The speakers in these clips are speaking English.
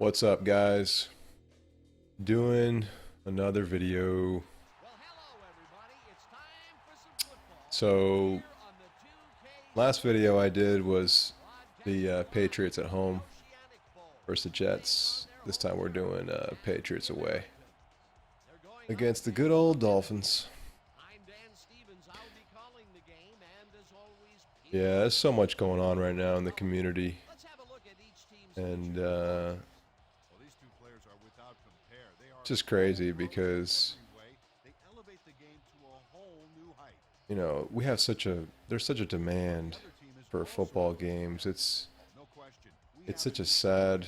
What's up, guys? Doing another video. So, last video I did was the Patriots at home versus the Jets. This time we're doing Patriots away against the good old Dolphins. Yeah, there's so much going on right now in the community, and it's just crazy because we have there's such a demand for football games. It's such a sad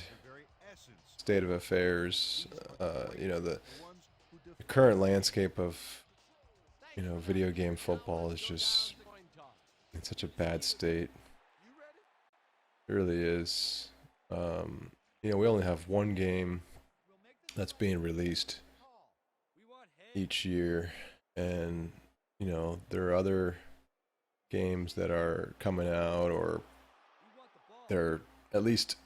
state of affairs. The current landscape of video game football is just in such a bad state. It really is. We only have one game that's being released each year, and there are other games that are coming out, or they're at least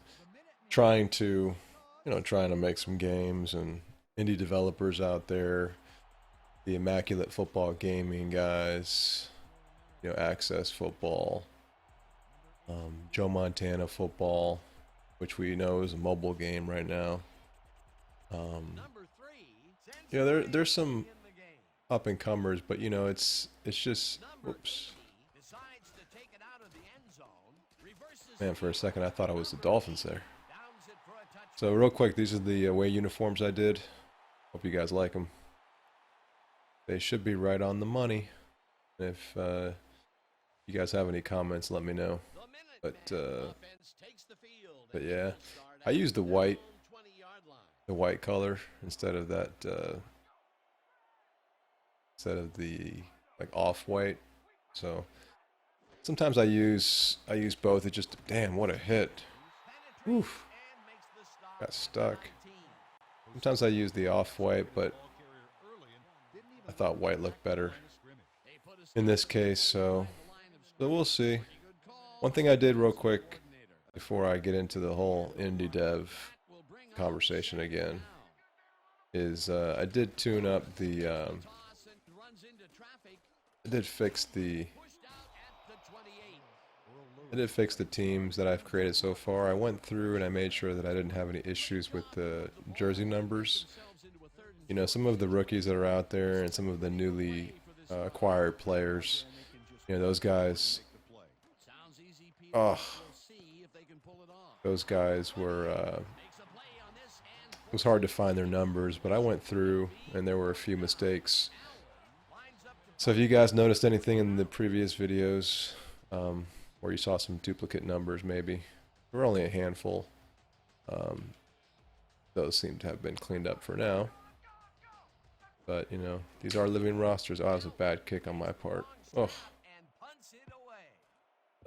trying to make some games, and indie developers out there, the Immaculate Football Gaming guys, Access Football, Joe Montana Football, which we know is a mobile game right now. There's some up and comers, but it's just whoops. Man, for a second I thought it was the Dolphins there. So real quick, these are the away uniforms I did. Hope you guys like them. They should be right on the money. If you guys have any comments, let me know. But yeah, I used the white color instead of that instead of the like off-white. So sometimes I use both. It just, damn, what a hit. Oof. Got stuck. Sometimes I use the off-white, but I thought white looked better in this case, so we'll see. One thing I did real quick before I get into the whole indie dev conversation again is I did tune up the I did fix the teams that I've created so far. I went through and I made sure that I didn't have any issues with the jersey numbers. Some of the rookies that are out there and some of the newly acquired players, those guys, those guys were, it was hard to find their numbers, but I went through and there were a few mistakes. So if you guys noticed anything in the previous videos, where you saw some duplicate numbers, maybe there were only a handful. Those seem to have been cleaned up for now. But these are living rosters. Oh, that was a bad kick on my part. Oh,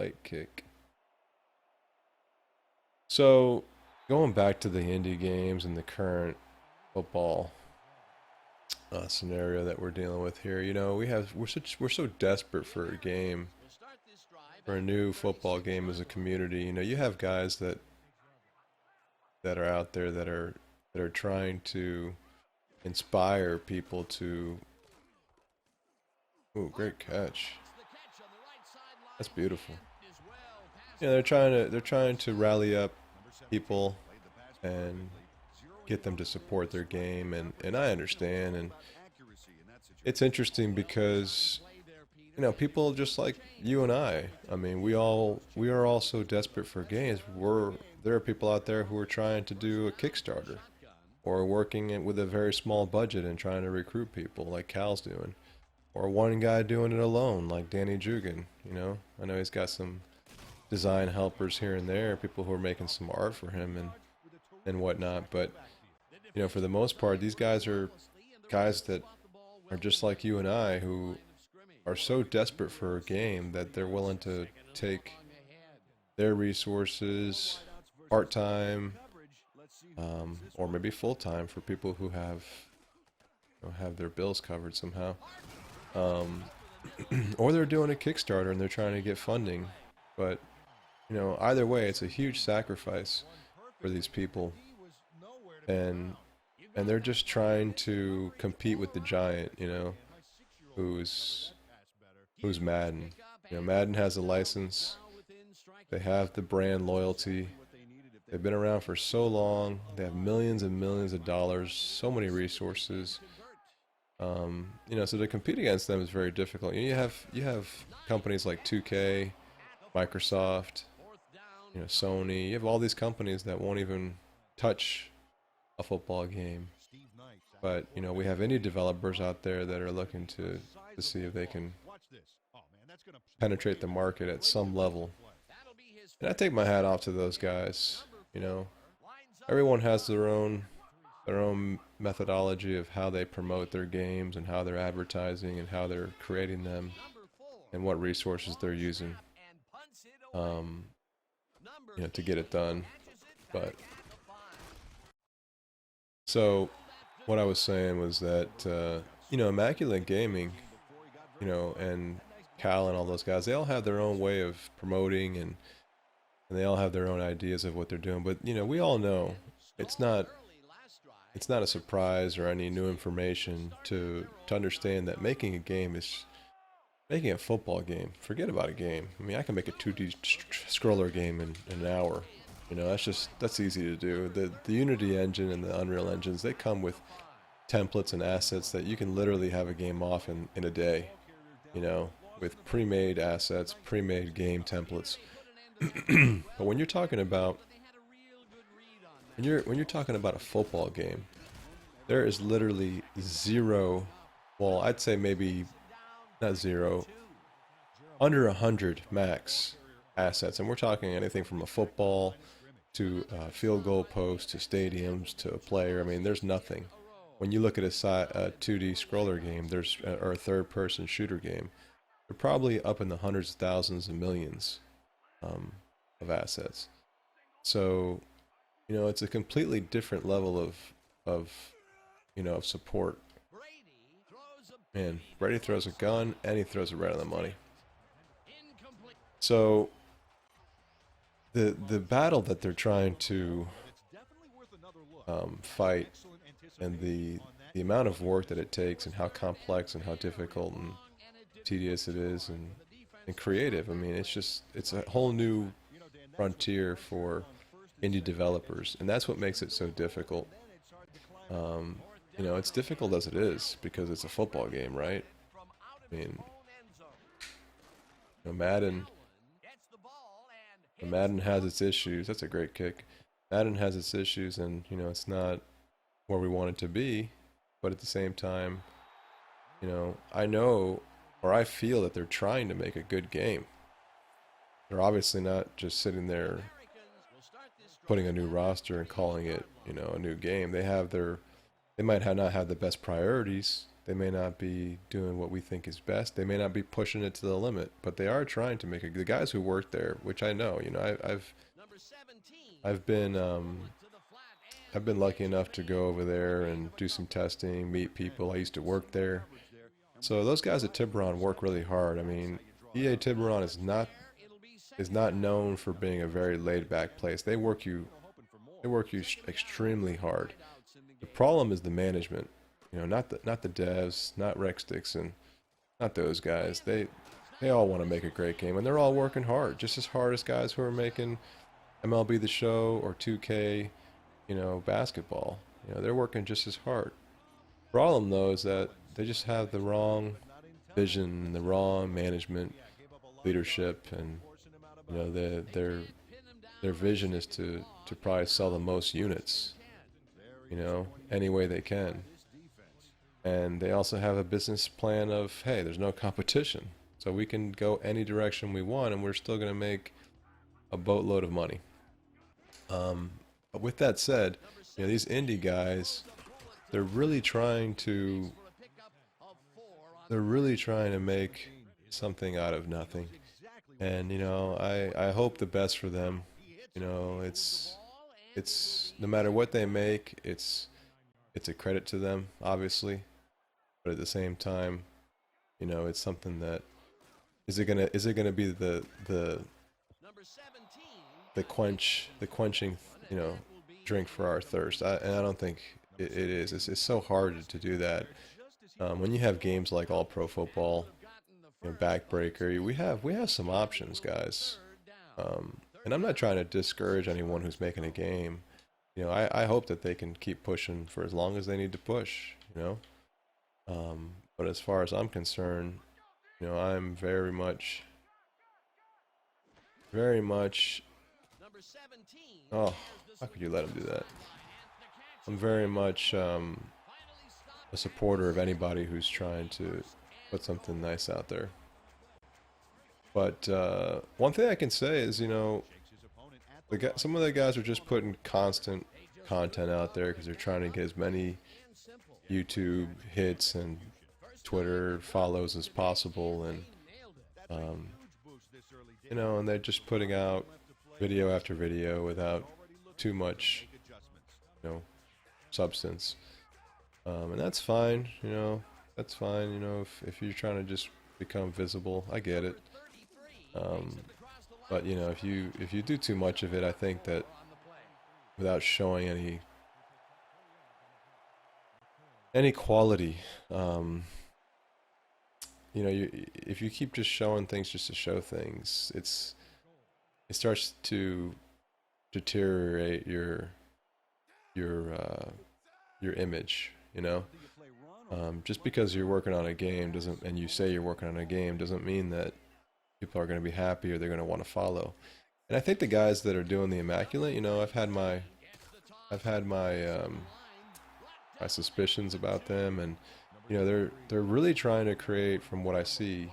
late kick. So going back to the indie games and the current football scenario that we're dealing with here, we're so desperate for a game. For a new football game as a community, you have guys that are out there that are trying to inspire people to. Ooh, great catch! That's beautiful. They're trying to rally up people and get them to support their game, and I understand, and it's interesting because people just like you and I mean, we are all so desperate for games. There are people out there who are trying to do a Kickstarter or working with a very small budget and trying to recruit people like Cal's doing, or one guy doing it alone like Danny Jugan. I know he's got some design helpers here and there, people who are making some art for him and whatnot, but for the most part, these guys are guys that are just like you and I, who are so desperate for a game that they're willing to take their resources part-time, or maybe full-time for people who have their bills covered somehow, or they're doing a Kickstarter and they're trying to get funding. But either way, it's a huge sacrifice for these people, and they're just trying to compete with the giant, you know, who's Madden. You know, Madden has a license. They have the brand loyalty. They've been around for so long. They have millions and millions of dollars, so many resources. You know, so to compete against them is very difficult. You have companies like 2K, Microsoft, you know, Sony. You have all these companies that won't even touch a football game. But you know, we have indie developers out there that are looking to see if they can penetrate the market at some level. And I take my hat off to those guys. You know, everyone has their own methodology of how they promote their games and how they're advertising and how they're creating them and what resources they're using, um, you know, to get it done. But so what I was saying was that you know, Immaculate Gaming, you know, and Cal and all those guys, they all have their own way of promoting and they all have their own ideas of what they're doing. But you know, we all know it's not a surprise or any new information to understand that making a game is making a football game. Forget about a game. I mean, I can make a 2D scroller game in an hour. You know, that's easy to do. The Unity engine and the Unreal engines, they come with templates and assets that you can literally have a game off in a day. You know, with pre-made assets, pre-made game templates. But when you're talking about when you're talking about a football game, there is literally zero, well, I'd say maybe not zero, under 100 max assets. And we're talking anything from a football to a field goal post to stadiums to a player. I mean, there's nothing. When you look at a 2D scroller game, or a third-person shooter game, they're probably up in the hundreds of thousands and millions of assets. So, you know, it's a completely different level of you know, of support. Man, Brady throws a gun and he throws it right on the money. So the battle that they're trying to fight, and the amount of work that it takes and how complex and how difficult and tedious it is, and creative. I mean, it's a whole new frontier for indie developers, and that's what makes it so difficult. You know, it's difficult as it is because it's a football game, right? I mean, you know, Madden has its issues. That's a great kick. Madden has its issues, and you know, it's not where we want it to be. But at the same time, you know, I know, or I feel that they're trying to make a good game. They're obviously not just sitting there putting a new roster and calling it, you know, a new game. They might not have the best priorities. They may not be doing what we think is best. They may not be pushing it to the limit, but they are trying to make it. The guys who work there, which I know, you know, I've been I've been lucky enough to go over there and do some testing, meet people. I used to work there, so those guys at Tiburon work really hard. I mean, EA Tiburon is not known for being a very laid back place. They work you extremely hard. The problem is the management. You know, not the devs, not Rex Dixon, not those guys. They all want to make a great game, and they're all working hard, just as hard as guys who are making MLB The Show or 2K, you know, basketball. You know, they're working just as hard. Problem though is that they just have the wrong vision, the wrong management, leadership, and you know, their vision is to probably sell the most units, you know, any way they can. And they also have a business plan of, hey, there's no competition. So we can go any direction we want and we're still going to make a boatload of money. But with that said, you know, these indie guys, they're really trying to make something out of nothing. And you know, I hope the best for them. You know, it's no matter what they make, it's a credit to them, obviously. But at the same time, you know, it's something that is it gonna be the quenching, you know, drink for our thirst. And I don't think it is. It's so hard to do that. When you have games like All Pro Football, Backbreaker, we have some options, guys. And I'm not trying to discourage anyone who's making a game. I hope that they can keep pushing for as long as they need to push. But as far as I'm concerned, I'm very much. Very much. Oh, how could you let him do that? I'm very much a supporter of anybody who's trying to put something nice out there. But one thing I can say is, some of the guys are just putting constant content out there because they're trying to get as many YouTube hits and Twitter follows as possible, and and they're just putting out video after video without too much, substance. And that's fine, that's fine, if you're trying to just become visible, I get it. But if you do too much of it, I think that without showing any quality, if you keep just showing things just to show things, it starts to deteriorate your image. Just because you're working on a game and you say you're working on a game doesn't mean that people are going to be happy or they're going to want to follow. And I think the guys that are doing the Immaculate, I've had my my suspicions about them, and they're really trying to create, from what I see,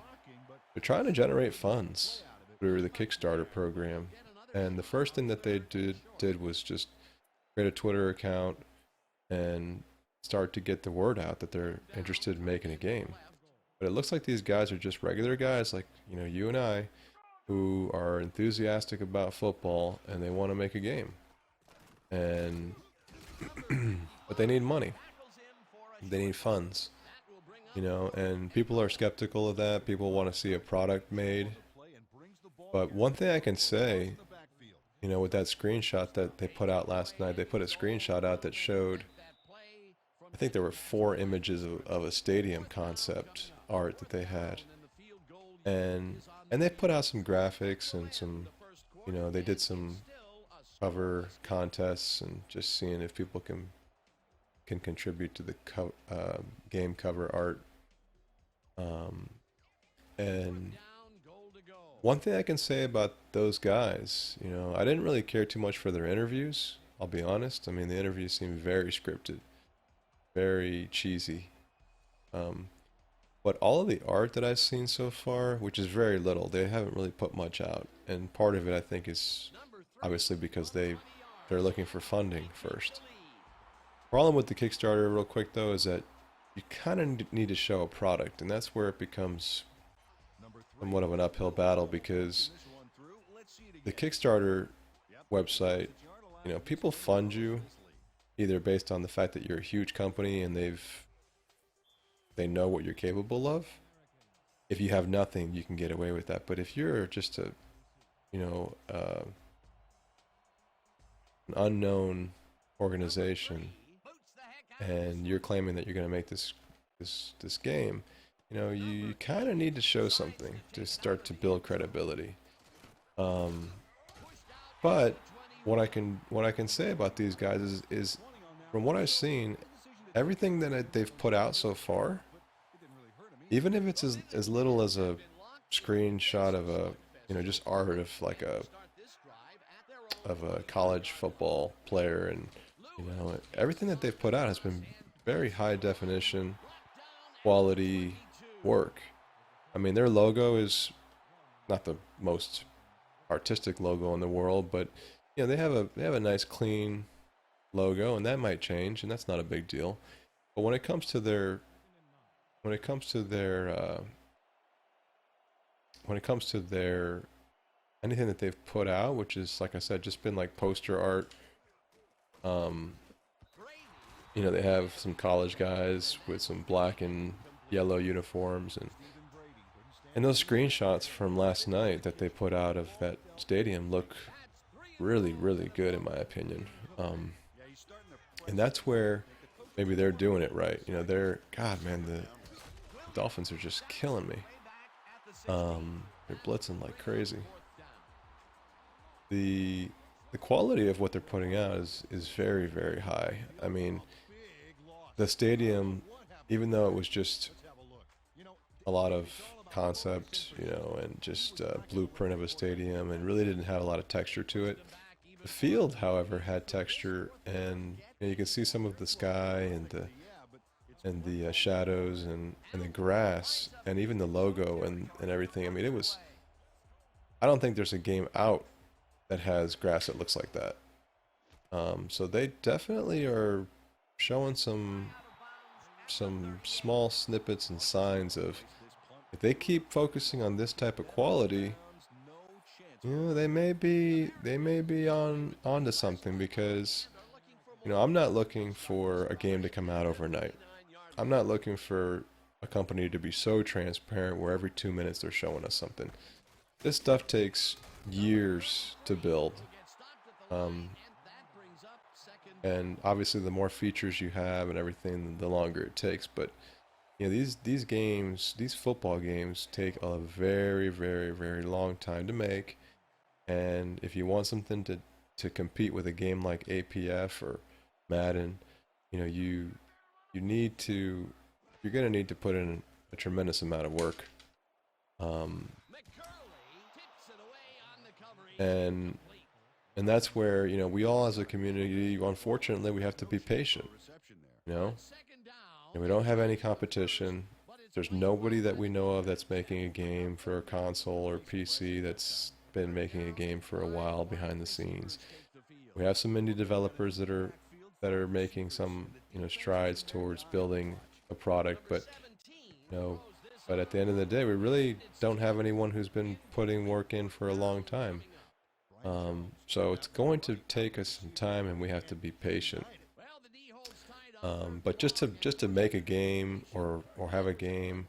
they're trying to generate funds through the Kickstarter program. And the first thing that they did was just create a Twitter account and start to get the word out that they're interested in making a game. But it looks like these guys are just regular guys like, you and I, who are enthusiastic about football and they want to make a game. And but they need money. They need funds. And people are skeptical of that. People want to see a product made. But one thing I can say, with that screenshot that they put out last night, they put a screenshot out that showed, I think there were 4 images of a stadium concept art that they had. And they put out some graphics and some, they did some cover contests and just seeing if people can contribute to the game cover art. And one thing I can say about those guys, I didn't really care too much for their interviews, I'll be honest. I mean, the interviews seemed very scripted, very cheesy. But all of the art that I've seen so far, which is very little, they haven't really put much out. And part of it, I think, is obviously because they're looking for funding first. Problem with the Kickstarter, real quick though, is that you kind of need to show a product, and that's where it becomes somewhat of an uphill battle, because the Kickstarter website, people fund you either based on the fact that you're a huge company and they know what you're capable of. If you have nothing, you can get away with that. But if you're just an unknown organization and you're claiming that you're going to make this game, you kind of need to show something to start to build credibility. But what I can say about these guys is from what I've seen, everything that they've put out so far, even if it's as little as a screenshot of a just art of like a college football player, and everything that they've put out has been very high definition quality work. I mean, their logo is not the most artistic logo in the world, but they have a nice clean logo, and that might change, and that's not a big deal. But when it comes to their anything that they've put out, which is, like I said, just been like poster art. They have some college guys with some black and yellow uniforms, and those screenshots from last night that they put out of that stadium look really, really good in my opinion. Um, and that's where maybe they're doing it right. You know, they're God, man, the Dolphins are just killing me. They're blitzing like crazy. The the quality of what they're putting out is very, very high. I mean, the stadium, even though it was just a lot of concept, you know, and just blueprint of a stadium, and really didn't have a lot of texture to it. The field, however, had texture, and you can see some of the sky and the shadows and the grass, and even the logo and everything. I mean, it was. I don't think there's a game out that has grass that looks like that. So they definitely are showing some small snippets and signs of if they keep focusing on this type of quality, you know, they may be on onto something because you know I'm not looking for a game to come out overnight. I'm not looking for a company to be so transparent where every 2 minutes they're showing us something. This stuff takes years to build. Um, and obviously the more features you have and everything, the longer it takes. But you know, these games, these football games take a very, very, very long time to make. And if you want something to compete with a game like APF or Madden, you know, you need to you're gonna need to put in a tremendous amount of work. Um, and and that's where you know we all as a community, unfortunately, we have to be patient. You know, and we don't have any competition. There's nobody that we know of that's making a game for a console or PC that's been making a game for a while behind the scenes. We have some indie developers that are making some you know strides towards building a product, but you know, but at the end of the day, we really don't have anyone who's been putting work in for a long time. So it's going to take us some time, and we have to be patient. But just to make a game or have a game,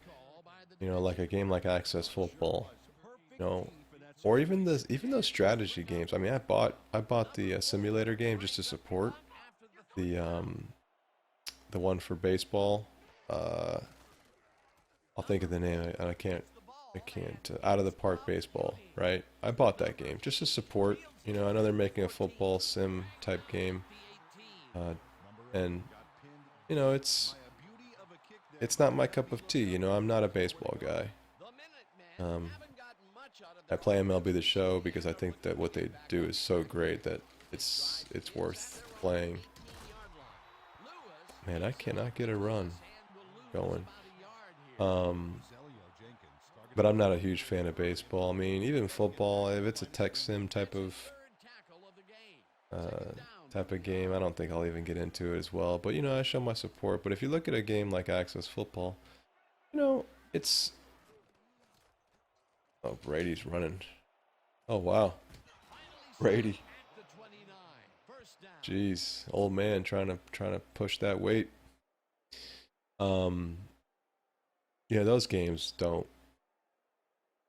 you know, like a game like Access Football, you know, or even those strategy games. I mean, I bought the simulator game just to support the one for baseball. Uh, I'll think of the name. I can't. I can't. Out of the park baseball, right? I bought that game just to support. You know, I know they're making a football sim type game, uh, and you know, it's not my cup of tea. You know, I'm not a baseball guy. Um, I play MLB The Show because I think that what they do is so great that it's worth playing. Man, I cannot get a run going. Um, but I'm not a huge fan of baseball. I mean, even football, if it's a tech sim uh, type of game, I don't think I'll even get into it as well. But you know, I show my support. But if you look at a game like Access Football, you know, it's oh Brady's running. Oh wow, Brady. Jeez, old man trying to push that weight. Um, yeah, those games don't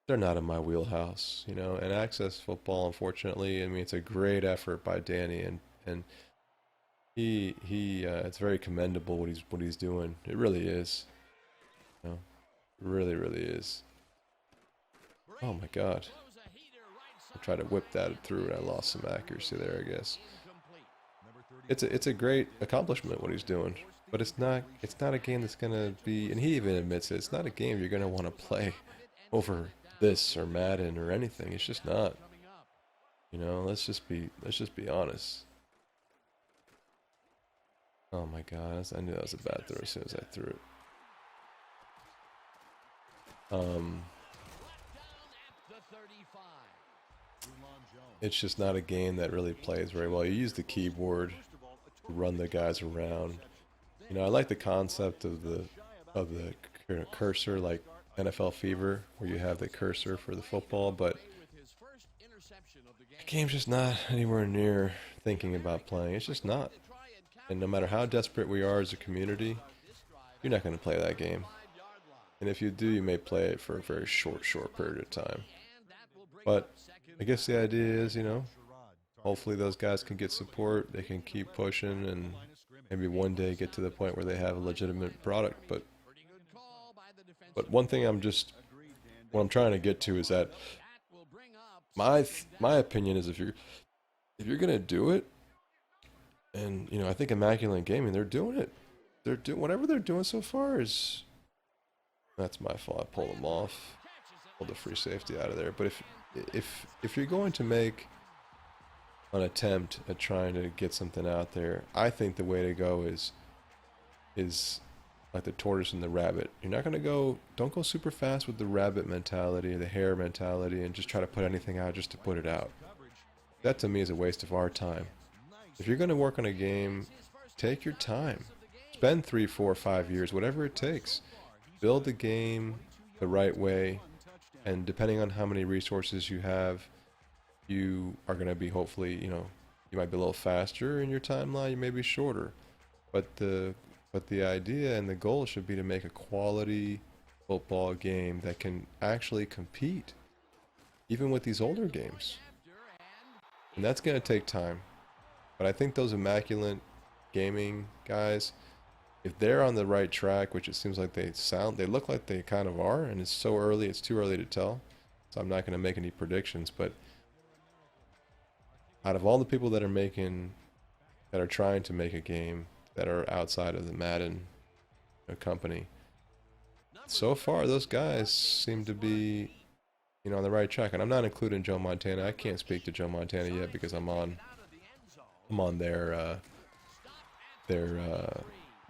they're not in my wheelhouse, you know. And Access Football, unfortunately, I mean, it's a great effort by Danny, and he it's very commendable what he's doing. It really is, you know, really really is. Oh my God, I tried to whip that through and I lost some accuracy there, I guess. It's a great accomplishment what he's doing, but it's not a game that's gonna be. And he even admits it. It's not a game you're gonna want to play over this or Madden or anything. It's just not. You know, let's just be honest. Oh my God, I knew that was a bad throw as soon as I threw it. Um, it's just not a game that really plays very well. You use the keyboard to run the guys around. You know, I like the concept of the cursor, like NFL Fever, where you have the cursor for the football, but the game's just not anywhere near thinking about playing. It's just not. And no matter how desperate we are as a community, you're not going to play that game. And if you do, you may play it for a very short period of time. But I guess the idea is, you know, hopefully those guys can get support. They can keep pushing and maybe one day get to the point where they have a legitimate product. But one thing what I'm trying to get to is that my opinion is if you're gonna do it, and I think Immaculate Gaming, they're doing it. They're doing whatever they're doing so far is that's my fault. I pulled them off, pulled the free safety out of there. But if you're going to make an attempt at trying to get something out there, I think the way to go is like the tortoise and the rabbit. You're not gonna don't go super fast with the rabbit mentality, the hare mentality, and just try to put anything out just to put it out. That to me is a waste of our time. If you're gonna work on a game, take your time. Spend 3, 4, 5 years, whatever it takes. Build the game the right way, and depending on how many resources you have, you are gonna be hopefully, you might be a little faster in your timeline, you may be shorter. But the idea and the goal should be to make a quality football game that can actually compete, even with these older games. And that's going to take time. But I think those Immaculate Gaming guys, if they're on the right track, which it seems like they look like they kind of are, and it's so early, it's too early to tell. So I'm not going to make any predictions, but out of all the people that are trying to make a game that are outside of the Madden company, so far those guys seem to be on the right track. And I'm not including Joe Montana. I can't speak to Joe Montana yet because I'm on their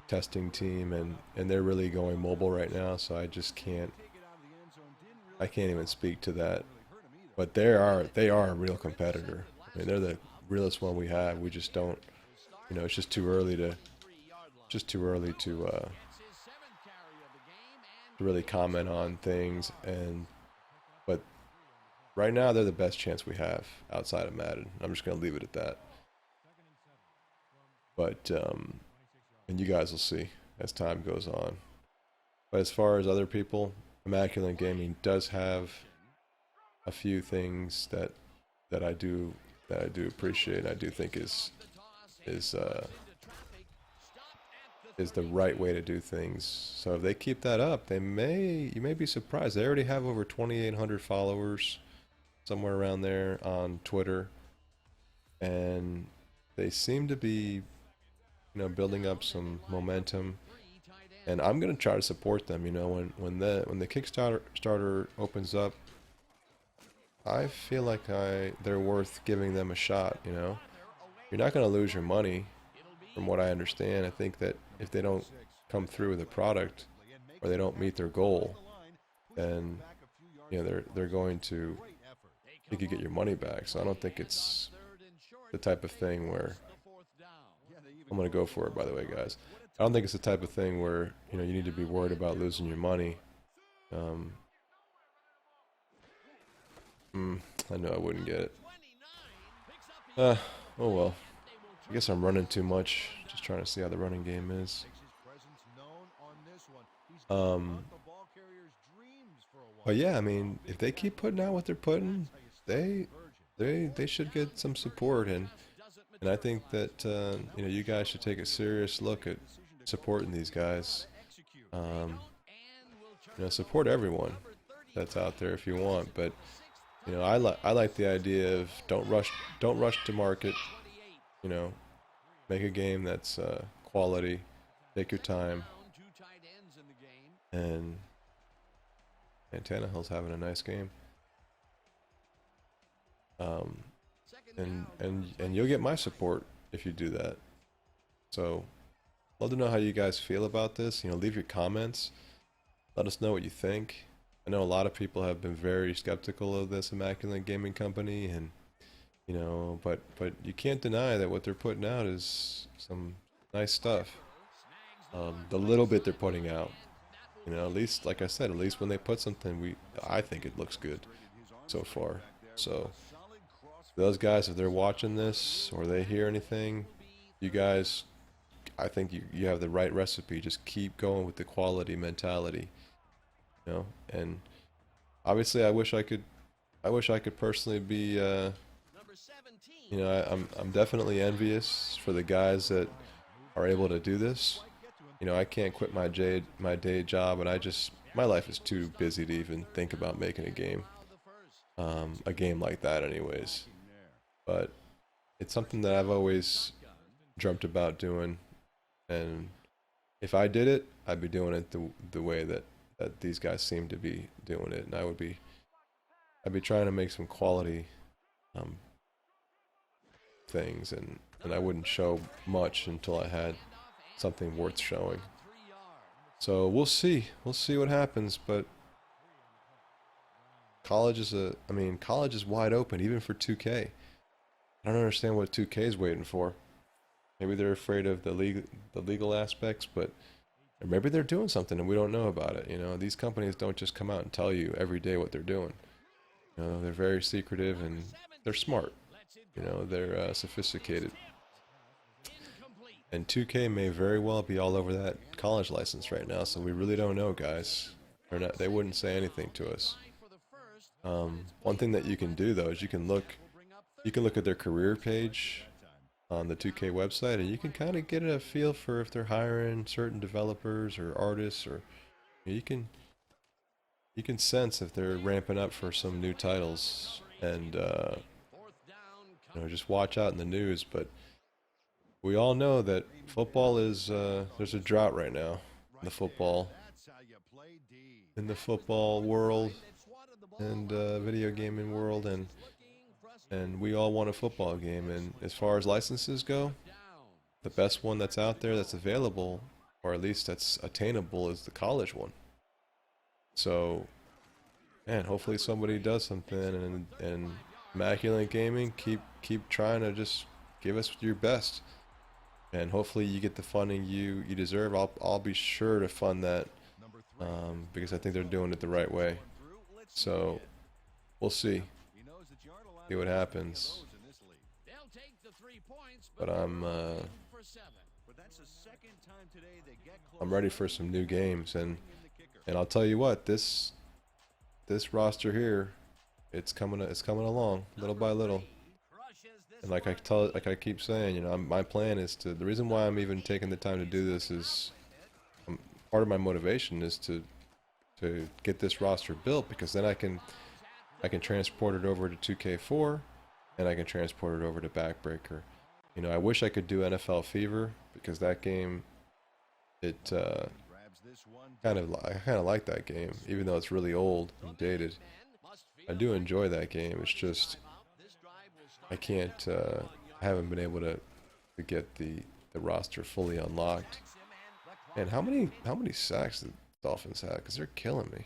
testing team, and they're really going mobile right now, so I can't even speak to that. But they are a real competitor. I mean, they're the realest one we have. We just don't, it's just too early to really comment on things. But right now they're the best chance we have outside of Madden. I'm just gonna leave it at that. But and you guys will see as time goes on. But as far as other people, Immaculate Gaming does have a few things that I do appreciate. I do think is the right way to do things. So if they keep that up, you may be surprised. They already have over 2,800 followers, somewhere around there on Twitter, and they seem to be, building up some momentum. And I'm gonna try to support them. When the Kickstarter opens up, I feel like they're worth giving them a shot. You're not gonna lose your money. From what I understand, I think that if they don't come through with a product or they don't meet their goal, then they're going to, you could get your money back. So I don't think it's the type of thing where I'm gonna go for it. By the way, guys, I don't think it's the type of thing where you need to be worried about losing your money. I know I wouldn't get it. Oh well. I guess I'm running too much. Just trying to see how the running game is. But yeah, I mean, if they keep putting out what they're putting, they should get some support, and I think that you guys should take a serious look at supporting these guys. Support everyone that's out there if you want, but I like the idea of don't rush to market. Make a game that's quality. Take your time. And Tannehill's having a nice game. And you'll get my support if you do that. So, love to know how you guys feel about this. Leave your comments. Let us know what you think. I know a lot of people have been very skeptical of this Immaculate Gaming company, and but you can't deny that what they're putting out is some nice stuff. The little bit they're putting out, at least, like I said, at least when they put something, I think it looks good so far. So those guys, if they're watching this or they hear anything, you guys, I think you have the right recipe. Just keep going with the quality mentality, and obviously I wish I could personally be You know, I'm definitely envious for the guys that are able to do this. You know, I can't quit my day job, and my life is too busy to even think about making a game like that, anyways. But it's something that I've always dreamt about doing, and if I did it, I'd be doing it the way that these guys seem to be doing it, and I'd be trying to make some quality um, things, and I wouldn't show much until I had something worth showing. So we'll see what happens, but college is wide open even for 2K. I don't understand what 2K is waiting for. Maybe they're afraid of the legal aspects, but or maybe they're doing something and we don't know about it. You know, these companies don't just come out and tell you every day what they're doing. You know, they're very secretive and they're smart. You know, they're sophisticated. And 2K may very well be all over that college license right now, so we really don't know, guys. They wouldn't say anything to us. One thing that you can do though is you can look at their career page on the 2K website, and you can kind of get a feel for if they're hiring certain developers or artists, or you can you can sense if they're ramping up for some new titles, and you know, just watch out in the news. But we all know that football is there's a drought right now in the football world and video gaming world, and we all want a football game. And as far as licenses go, the best one that's out there that's available, or at least that's attainable, is the college one. So, man, hopefully somebody does something, and Immaculate Gaming, keep trying to just give us your best, and hopefully you get the funding you deserve. I'll be sure to fund that, because I think they're doing it the right way. So we'll see what happens. But I'm ready for some new games, and I'll tell you what, this roster here, it's coming along little by little. And like I keep saying, you know, my plan is to, the reason why I'm even taking the time to do this is, part of my motivation is to get this roster built, because then I can transport it over to 2K4, and I can transport it over to Backbreaker. You know, I wish I could do NFL Fever, because that game, it I kind of like that game, even though it's really old and dated. I do enjoy that game. It's just I can't I haven't been able to get the roster fully unlocked. And how many sacks the Dolphins have? Because they're killing me.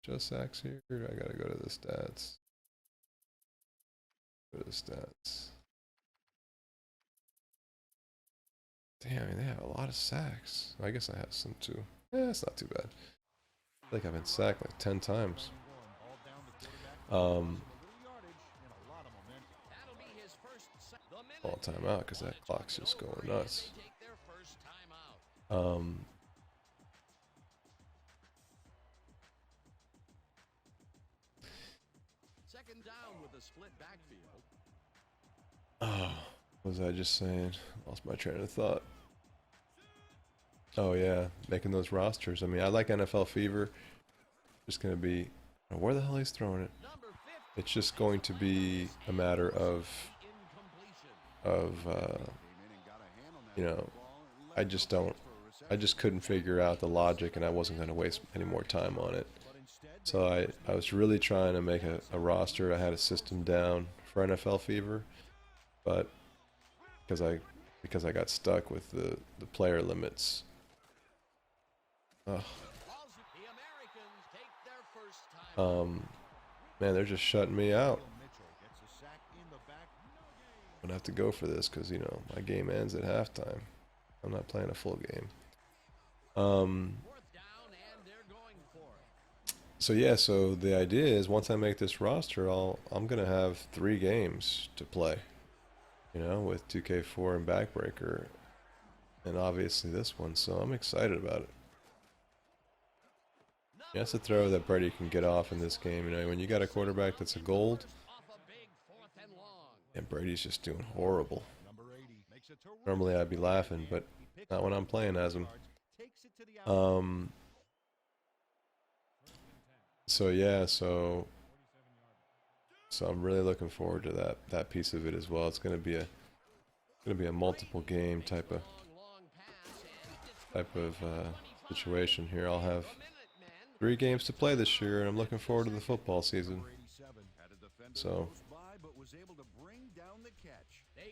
Just sacks here. I gotta go to the stats. Go to the stats. Damn, I mean, they have a lot of sacks. I guess I have some too. Yeah, it's not too bad. I think I've been sacked like 10 times. All time out, because that clock's just going nuts. Oh, what was I just saying? Lost my train of thought. Oh yeah, making those rosters. I mean, I like NFL Fever. Just gonna be, where the hell he's throwing it? It's just going to be a matter of you know, I just couldn't figure out the logic, and I wasn't going to waste any more time on it. So I was really trying to make a roster. I had a system down for NFL Fever, but because I got stuck with the player limits. Man, they're just shutting me out. I'm gonna have to go for this, because you know my game ends at halftime. I'm not playing a full game. So yeah, so the idea is, once I make this roster, I'm gonna have 3 games to play. You know, with 2K4 and Backbreaker, and obviously this one. So I'm excited about it. That's a throw that Brady can get off in this game. You know, when you got a quarterback that's a gold, And Brady's just doing horrible. Normally I'd be laughing, but not when I'm playing as him. So yeah, so I'm really looking forward to that piece of it as well. It's gonna be a multiple game type of situation here. I'll have 3 games to play this year, and I'm looking forward to the football season. So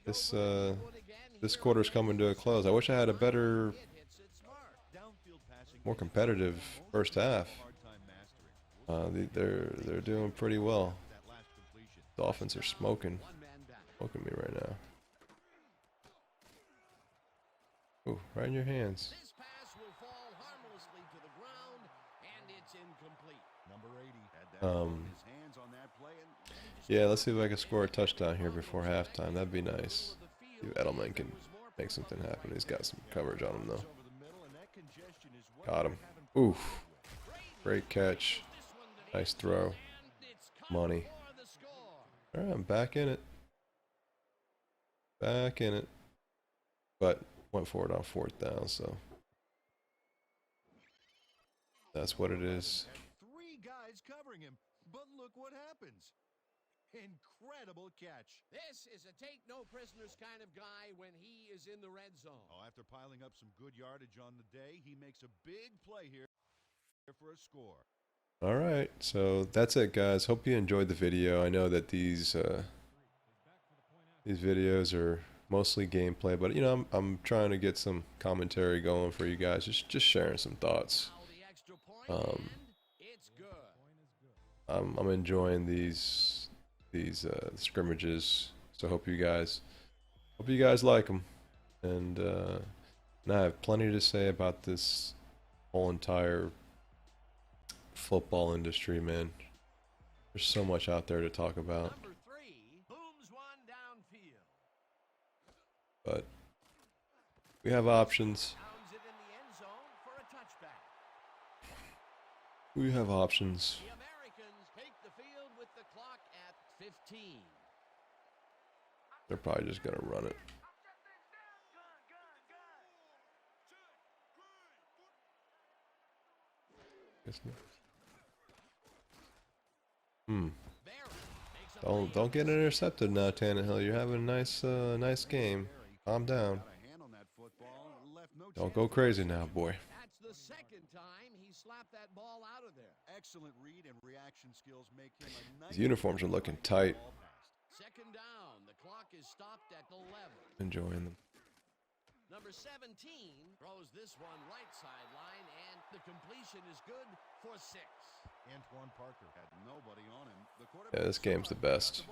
this quarter's coming to a close. I wish I had a better, more competitive first half. They're doing pretty well. Dolphins are smoking me right now. Ooh, right in your hands. Yeah, let's see if I can score a touchdown here before halftime. That'd be nice. See if Edelman can make something happen. He's got some coverage on him though. Got him. Oof. Great catch. Nice throw. Money. Alright, I'm back in it. Back in it. But went for it on 4th down, so that's what it is. 3 guys covering him, but look what happens. Incredible catch. This is a take no prisoners kind of guy when he is in the red zone. Oh, after piling up some good yardage on the day, he makes a big play here for a score. All right, so that's it, guys. Hope you enjoyed the video. I know that these videos are mostly gameplay, but you know, I'm trying to get some commentary going for you guys. Just sharing some thoughts. I'm enjoying these scrimmages, so hope you guys like them, and I have plenty to say about this whole entire football industry, man. There's so much out there to talk about. Number 3 booms one downfield. But we have options. Pounds it in the end zone for a touchback. We have options. The Americans take the field with the clock at 15. They're probably just gonna run it. Don't get intercepted now, Tannehill. You're having a nice game. Calm down. Don't go crazy now, boy. That's the second time he slapped that ball out of there. Excellent read and reaction skills make him a nice. These uniforms are looking tight. Second down. The clock is stopped at 11. Enjoying them. Number 17 throws this one right sideline, and the completion is good for 6. Antoine Parker had nobody on him. Yeah, this game's the best.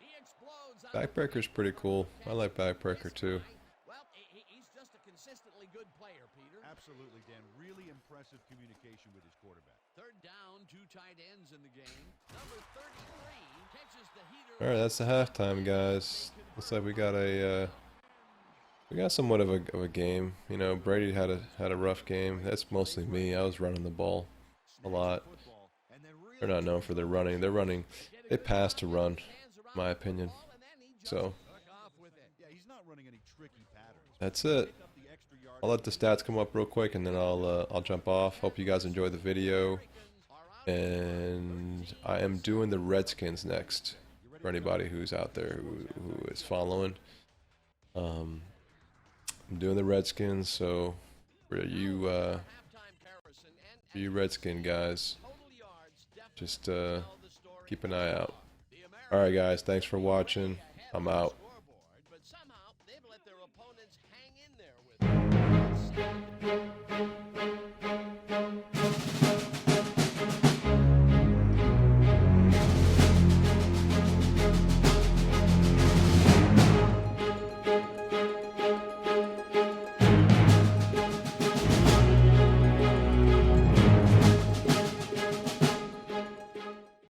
He explodes. Backbreaker's pretty cool. I like Backbreaker too. Well, he's just a consistently good player, Peter. Absolutely, Dan. Really impressive communication with his quarterback. Third down, 2 tight ends in the game. Number 33 catches the heater. All right, that's the halftime, guys. Looks like we got somewhat of a game. You know, Brady had a rough game. That's mostly me. I was running the ball a lot. They're not known for their running. They pass to run, in my opinion. So that's it. I'll let the stats come up real quick, and then I'll jump off. Hope you guys enjoyed the video. And I am doing the Redskins next for anybody who's out there who is following. I'm doing the Redskins, so for you Redskin guys, just keep an eye out. Alright guys, thanks for watching. I'm out.